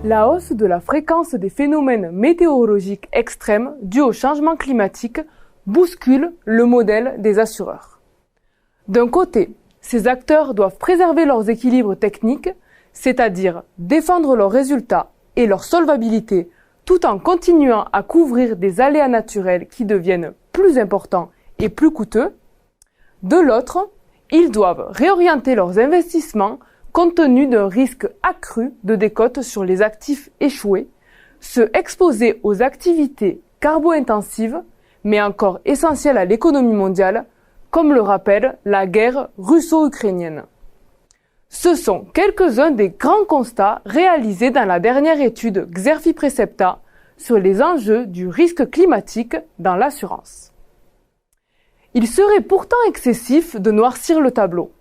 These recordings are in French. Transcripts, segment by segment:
La hausse de la fréquence des phénomènes météorologiques extrêmes dus au changement climatique bouscule le modèle des assureurs. D'un côté, ces acteurs doivent préserver leurs équilibres techniques, c'est-à-dire défendre leurs résultats et leur solvabilité, tout en continuant à couvrir des aléas naturels qui deviennent plus importants et plus coûteux. De l'autre, ils doivent réorienter leurs investissements compte tenu d'un risque accru de décote sur les actifs échoués, se exposer aux activités carbo-intensives, mais encore essentielles à l'économie mondiale, comme le rappelle la guerre russo-ukrainienne. Ce sont quelques-uns des grands constats réalisés dans la dernière étude Xerfi Precepta sur les enjeux du risque climatique dans l'assurance. Il serait pourtant excessif de noircir le tableau.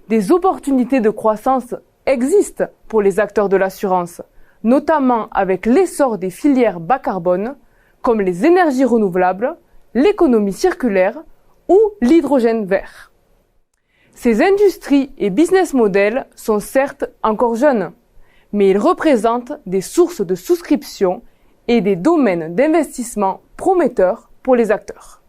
Des opportunités de croissance existent pour les acteurs de l'assurance, notamment avec l'essor des filières bas carbone, comme les énergies renouvelables, l'économie circulaire ou l'hydrogène vert. Ces industries et business models sont certes encore jeunes, mais ils représentent des sources de souscription et des domaines d'investissement prometteurs pour les acteurs.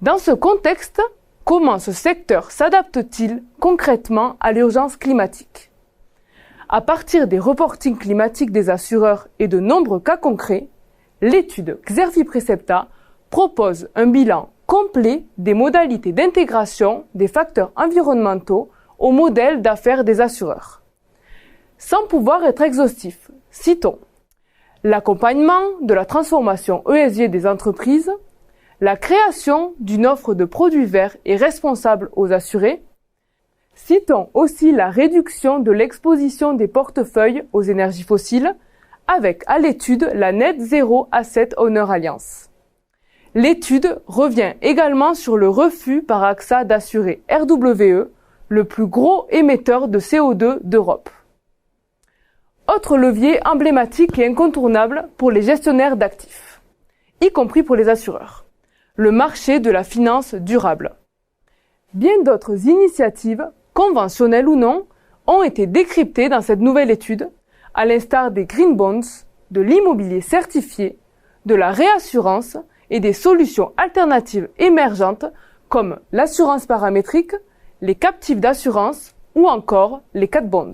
Dans ce contexte, comment ce secteur s'adapte-t-il concrètement à l'urgence climatique? À partir des reportings climatiques des assureurs et de nombreux cas concrets, l'étude Xerfi Precepta propose un bilan complet des modalités d'intégration des facteurs environnementaux au modèle d'affaires des assureurs. Sans pouvoir être exhaustif, citons l'accompagnement de la transformation ESG des entreprises, la création d'une offre de produits verts et responsables aux assurés. Citons aussi la réduction de l'exposition des portefeuilles aux énergies fossiles, avec à l'étude la Net Zero Asset Owner Alliance. L'étude revient également sur le refus par AXA d'assurer RWE, le plus gros émetteur de CO2 d'Europe. Autre levier emblématique et incontournable pour les gestionnaires d'actifs, y compris pour les assureurs, le marché de la finance durable. Bien d'autres initiatives, conventionnelles ou non, ont été décryptées dans cette nouvelle étude, à l'instar des green bonds, de l'immobilier certifié, de la réassurance et des solutions alternatives émergentes comme l'assurance paramétrique, les captifs d'assurance ou encore les cat bonds.